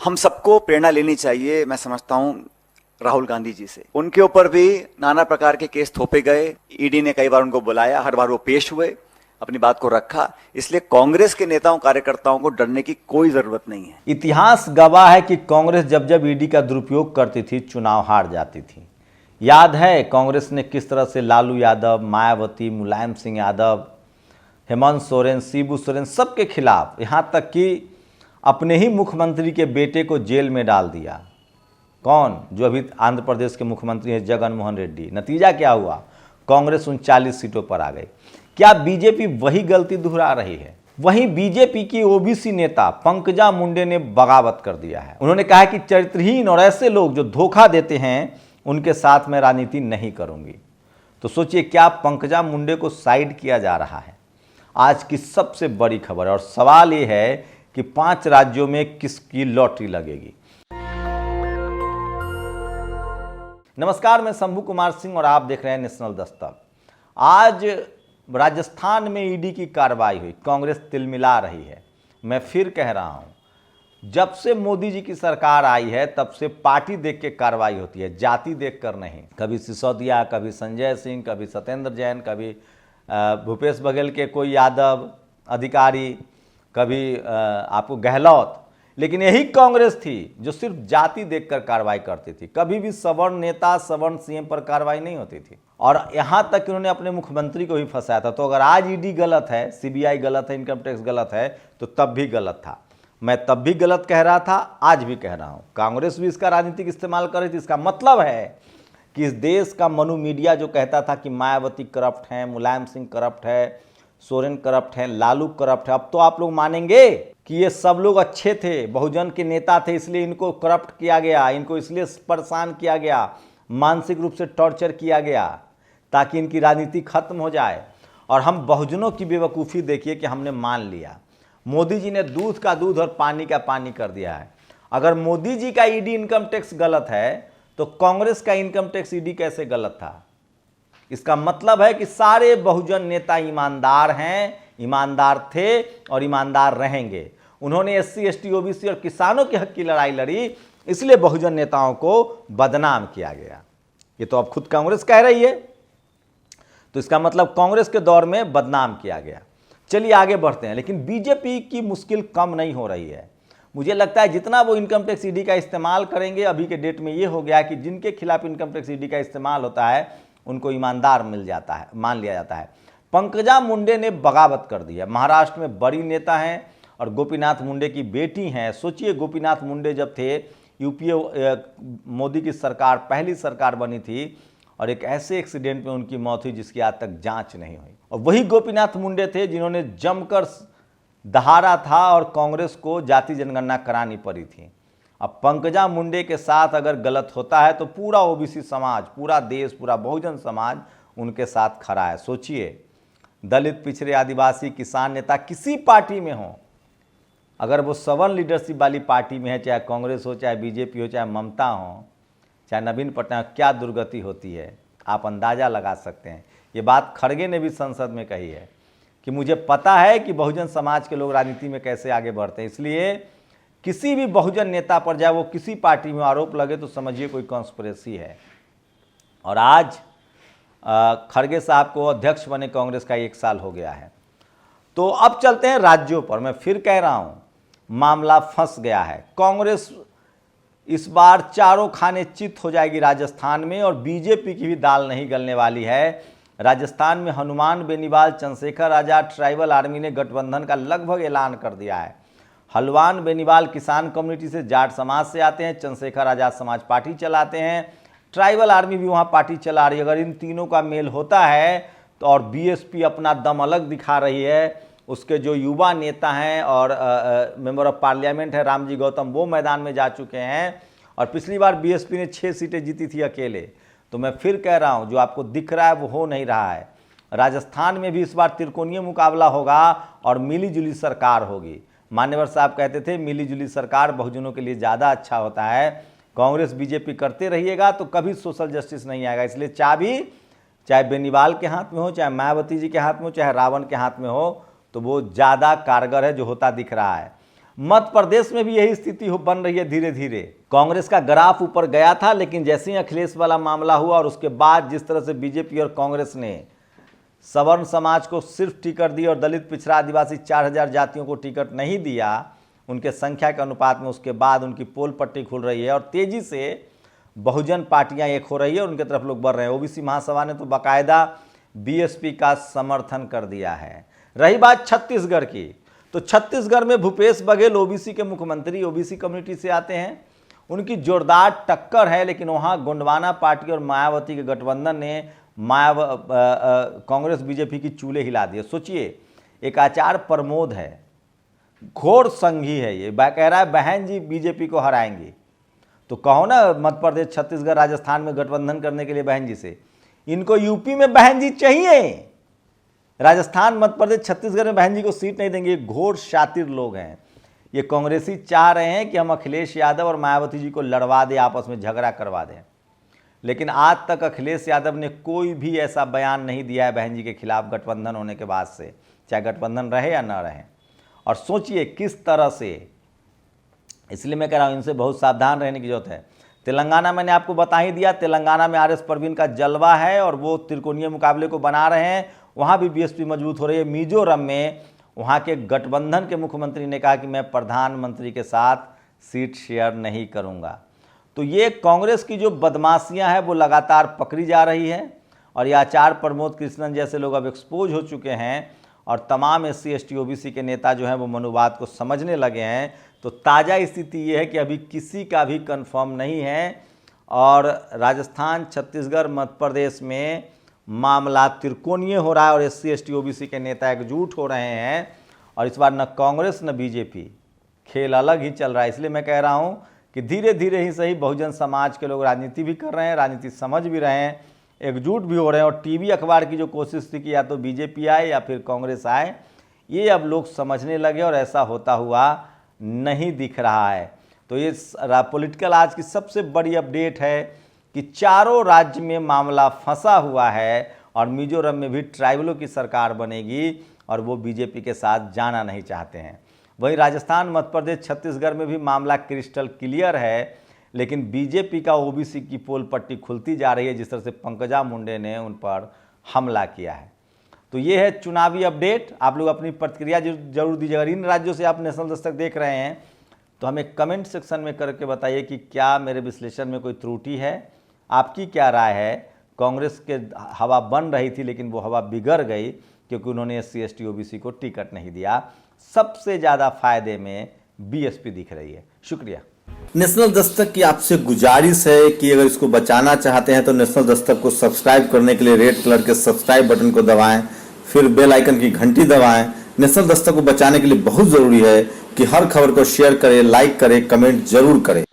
हम सबको प्रेरणा लेनी चाहिए, मैं समझता हूं, राहुल गांधी जी से। उनके ऊपर भी नाना प्रकार के केस थोपे गए, ईडी ने कई बार उनको बुलाया, हर बार वो पेश हुए, अपनी बात को रखा। इसलिए कांग्रेस के नेताओं कार्यकर्ताओं को डरने की कोई जरूरत नहीं है। इतिहास गवाह है कि कांग्रेस जब जब ईडी का दुरुपयोग करती थी चुनाव हार जाती थी। याद है कांग्रेस ने किस तरह से लालू यादव, मायावती, मुलायम सिंह यादव, हेमंत सोरेन, शिबू सोरेन सबके खिलाफ, यहाँ तक कि अपने ही मुख्यमंत्री के बेटे को जेल में डाल दिया। कौन? जो अभी आंध्र प्रदेश के मुख्यमंत्री हैं, जगन मोहन रेड्डी। नतीजा क्या हुआ? कांग्रेस 39 सीटों पर आ गई। क्या बीजेपी वही गलती दोहरा रही है? वहीं बीजेपी की ओबीसी नेता पंकजा मुंडे ने बगावत कर दिया है। उन्होंने कहा कि चरित्रहीन और ऐसे लोग जो धोखा देते हैं उनके साथ मैं राजनीति नहीं करूंगी। तो सोचिए, क्या पंकजा मुंडे को साइड किया जा रहा है? आज की सबसे बड़ी खबर है और सवाल यह है कि 5 राज्यों में किसकी लॉटरी लगेगी। नमस्कार, मैं शंभू कुमार सिंह और आप देख रहे हैं नेशनल दस्तक। आज राजस्थान में ईडी की कार्रवाई हुई, कांग्रेस तिलमिला रही है। मैं फिर कह रहा हूं, जब से मोदी जी की सरकार आई है तब से पार्टी देख के कार्रवाई होती है, जाति देख कर नहीं। कभी सिसोदिया, कभी संजय सिंह, कभी सत्येंद्र जैन, कभी भूपेश बघेल के कोई यादव अधिकारी, कभी आपको गहलोत। लेकिन यही कांग्रेस थी जो सिर्फ जाति देखकर कार्रवाई करती थी। कभी भी सवर्ण नेता, सवर्ण सीएम पर कार्रवाई नहीं होती थी। और यहां तक कि उन्होंने अपने मुख्यमंत्री को भी फंसाया था। तो अगर आज ईडी गलत है, सीबीआई गलत है, इनकम टैक्स गलत है, तो तब भी गलत था। मैं तब भी गलत कह रहा था, आज भी कह रहा हूं। कांग्रेस भी इसका राजनीतिक इस्तेमाल कर रही थी। इसका मतलब है कि इस देश का मनु मीडिया जो कहता था कि मायावती करप्ट हैं, मुलायम सिंह करप्ट है, सोरेन करप्ट हैं, लालू करप्ट है, अब तो आप लोग मानेंगे कि ये सब लोग अच्छे थे, बहुजन के नेता थे, इसलिए इनको करप्ट किया गया, इनको इसलिए परेशान किया गया, मानसिक रूप से टॉर्चर किया गया ताकि इनकी राजनीति खत्म हो जाए। और हम बहुजनों की बेवकूफ़ी देखिए कि हमने मान लिया। मोदी जी ने दूध का दूध और पानी का पानी कर दिया है। अगर मोदी जी का ईडी इनकम टैक्स गलत है तो कांग्रेस का इनकम टैक्स ईडी कैसे गलत था? इसका मतलब है कि सारे बहुजन नेता ईमानदार हैं, ईमानदार थे और ईमानदार रहेंगे। उन्होंने एससी, एसटी, ओबीसी और किसानों के हक की लड़ाई लड़ी, इसलिए बहुजन नेताओं को बदनाम किया गया। ये तो अब खुद कांग्रेस कह रही है। तो इसका मतलब कांग्रेस के दौर में बदनाम किया गया। चलिए आगे बढ़ते हैं। लेकिन बीजेपी की मुश्किल कम नहीं हो रही है। मुझे लगता है जितना वो इनकम टैक्स ईडी का इस्तेमाल करेंगे, अभी के डेट में ये हो गया कि जिनके खिलाफ इनकम टैक्स ईडी का इस्तेमाल होता है उनको ईमानदार मिल जाता है, मान लिया जाता है। पंकजा मुंडे ने बगावत कर दी है। महाराष्ट्र में बड़ी नेता हैं और गोपीनाथ मुंडे की बेटी हैं। सोचिए, गोपीनाथ मुंडे जब थे, यूपीए मोदी की सरकार पहली सरकार बनी थी और एक ऐसे एक्सीडेंट में उनकी मौत हुई जिसकी आज तक जांच नहीं हुई। और वही गोपीनाथ मुंडे थे जिन्होंने जमकर दहाड़ा था और कांग्रेस को जाति जनगणना करानी पड़ी थी। अब पंकजा मुंडे के साथ अगर गलत होता है तो पूरा ओबीसी समाज, पूरा देश, पूरा बहुजन समाज उनके साथ खड़ा है। सोचिए, दलित, पिछड़े, आदिवासी, किसान नेता किसी पार्टी में हो, अगर वो सवर्ण लीडरशिप वाली पार्टी में है, चाहे कांग्रेस हो, चाहे बीजेपी हो, चाहे ममता हो, चाहे नवीन पटनायक, क्या दुर्गति होती है आप अंदाज़ा लगा सकते हैं। ये बात खड़गे ने भी संसद में कही है कि मुझे पता है कि बहुजन समाज के लोग राजनीति में कैसे आगे बढ़ते हैं, इसलिए किसी भी बहुजन नेता पर, चाहे वो किसी पार्टी में आरोप लगे तो समझिए कोई कॉन्स्पिरेसी है। और आज खड़गे साहब को अध्यक्ष बने कांग्रेस का 1 साल हो गया है। तो अब चलते हैं राज्यों पर। मैं फिर कह रहा हूं, मामला फंस गया है। कांग्रेस इस बार चारों खाने चित हो जाएगी राजस्थान में और बीजेपी की भी दाल नहीं गलने वाली है। राजस्थान में हनुमान बेनीवाल, चंद्रशेखर आजाद ट्राइबल आर्मी ने गठबंधन का लगभग ऐलान कर दिया है। हनुमान बेनीवाल किसान कम्युनिटी से, जाट समाज से आते हैं, चंद्रशेखर आजाद समाज पार्टी चलाते हैं, ट्राइबल आर्मी भी वहाँ पार्टी चला रही है। अगर इन तीनों का मेल होता है तो, और बीएसपी अपना दम अलग दिखा रही है, उसके जो युवा नेता हैं और मेंबर ऑफ पार्लियामेंट है रामजी गौतम, वो मैदान में जा चुके हैं। और पिछली बार बीएसपी ने 6 सीटें जीती थी अकेले। तो मैं फिर कह रहा हूँ, जो आपको दिख रहा है वो हो नहीं रहा है। राजस्थान में भी इस बार त्रिकोणीय मुकाबला होगा और मिली जुली सरकार होगी। मान्यवर साहब कहते थे मिली जुली सरकार बहुजनों के लिए ज़्यादा अच्छा होता है। कांग्रेस बीजेपी करते रहिएगा तो कभी सोशल जस्टिस नहीं आएगा। इसलिए चाबी चाहे बेनीवाल के हाथ में हो, चाहे मायावती जी के हाथ में हो, चाहे रावण के हाथ में हो, तो वो ज़्यादा कारगर है जो होता दिख रहा है। मध्य प्रदेश में भी यही स्थिति बन रही है धीरे धीरे। कांग्रेस का ग्राफ ऊपर गया था, लेकिन जैसे ही अखिलेश वाला मामला हुआ और उसके बाद जिस तरह से बीजेपी और कांग्रेस ने सवर्ण समाज को सिर्फ टिकट दी और दलित, पिछड़ा, आदिवासी 4000 जातियों को टिकट नहीं दिया उनके संख्या के अनुपात में, उसके बाद उनकी पोल पट्टी खुल रही है और तेजी से बहुजन पार्टियां एक हो रही है और उनके तरफ लोग बढ़ रहे हैं। ओबीसी महासभा ने तो बाकायदा बीएसपी का समर्थन कर दिया है। रही बात छत्तीसगढ़ की, तो छत्तीसगढ़ में भूपेश बघेल ओबीसी के मुख्यमंत्री, ओबीसी कम्युनिटी से आते हैं, उनकी जोरदार टक्कर है, लेकिन वहां गोंडवाना पार्टी और मायावती के गठबंधन ने कांग्रेस बीजेपी की चूल्हे हिला दिए। सोचिए, एक आचार्य प्रमोद है, घोर संघी है, ये कह रहा है बहन जी बीजेपी को हराएंगी। तो कहो ना मध्य प्रदेश, छत्तीसगढ़, राजस्थान में गठबंधन करने के लिए बहन जी से, इनको यूपी में बहन जी चाहिए, राजस्थान, मध्य प्रदेश, छत्तीसगढ़ में बहन जी को सीट नहीं देंगे। घोर शातिर लोग हैं ये। कांग्रेसी चाह रहे हैं कि हम अखिलेश यादव और मायावती जी को लड़वा दें, आपस में झगड़ा करवा दें, लेकिन आज तक अखिलेश यादव ने कोई भी ऐसा बयान नहीं दिया है बहन जी के खिलाफ गठबंधन होने के बाद से, चाहे गठबंधन रहे या न रहे। और सोचिए किस तरह से, इसलिए मैं कह रहा हूँ इनसे बहुत सावधान रहने की जरूरत है। तेलंगाना मैंने आपको बता ही दिया, तेलंगाना में आरएस परवीन का जलवा है और वो त्रिकोणीय मुकाबले को बना रहे हैं, वहाँ भी बीएसपी मजबूत हो रही है। मिजोरम में वहाँ के गठबंधन के मुख्यमंत्री ने कहा कि मैं प्रधानमंत्री के साथ सीट शेयर नहीं करूँगा। तो ये कांग्रेस की जो बदमाशियाँ हैं वो लगातार पकड़ी जा रही है और ये आचार्य प्रमोद कृष्णन जैसे लोग अब एक्सपोज हो चुके हैं और तमाम SC ST OBC के नेता जो हैं वो मनुवाद को समझने लगे हैं। तो ताज़ा स्थिति ये है कि अभी किसी का भी कंफर्म नहीं है और राजस्थान, छत्तीसगढ़, मध्य प्रदेश में मामला त्रिकोणीय हो रहा है और SC ST OBC के नेता एकजुट हो रहे हैं और इस बार न कांग्रेस न बीजेपी, खेल अलग ही चल रहा है। इसलिए मैं कह रहा हूँ कि धीरे धीरे ही सही बहुजन समाज के लोग राजनीति भी कर रहे हैं, राजनीति समझ भी रहे हैं, एकजुट भी हो रहे हैं और टीवी अखबार की जो कोशिश थी कि या तो बीजेपी आए या फिर कांग्रेस आए, ये अब लोग समझने लगे और ऐसा होता हुआ नहीं दिख रहा है। तो ये पॉलिटिकल आज की सबसे बड़ी अपडेट है कि चारों राज्य में मामला फंसा हुआ है और मिजोरम में भी ट्राइबलों की सरकार बनेगी और वो बीजेपी के साथ जाना नहीं चाहते हैं। वहीं राजस्थान, मध्य प्रदेश, छत्तीसगढ़ में भी मामला क्रिस्टल क्लियर है, लेकिन बीजेपी का ओबीसी की पोल पट्टी खुलती जा रही है जिस तरह से पंकजा मुंडे ने उन पर हमला किया है। तो ये है चुनावी अपडेट। आप लोग अपनी प्रतिक्रिया जरूर दीजिएगा। इन राज्यों से आप नेशनल दस्तक देख रहे हैं तो हमें कमेंट सेक्शन में करके बताइए कि क्या मेरे विश्लेषण में कोई त्रुटि है, आपकी क्या राय है। कांग्रेस के हवा बन रही थी लेकिन वो हवा बिगड़ गई क्योंकि उन्होंने SC ST OBC को टिकट नहीं दिया। सबसे ज़्यादा फायदे में बीएसपी दिख रही है। शुक्रिया। नेशनल दस्तक की आपसे गुजारिश है कि अगर इसको बचाना चाहते हैं तो नेशनल दस्तक को सब्सक्राइब करने के लिए रेड कलर के सब्सक्राइब बटन को दबाएं, फिर बेल आइकन की घंटी दबाएं। नेशनल दस्तक को बचाने के लिए बहुत जरूरी है कि हर खबर को शेयर करें, लाइक करें, कमेंट जरूर करें।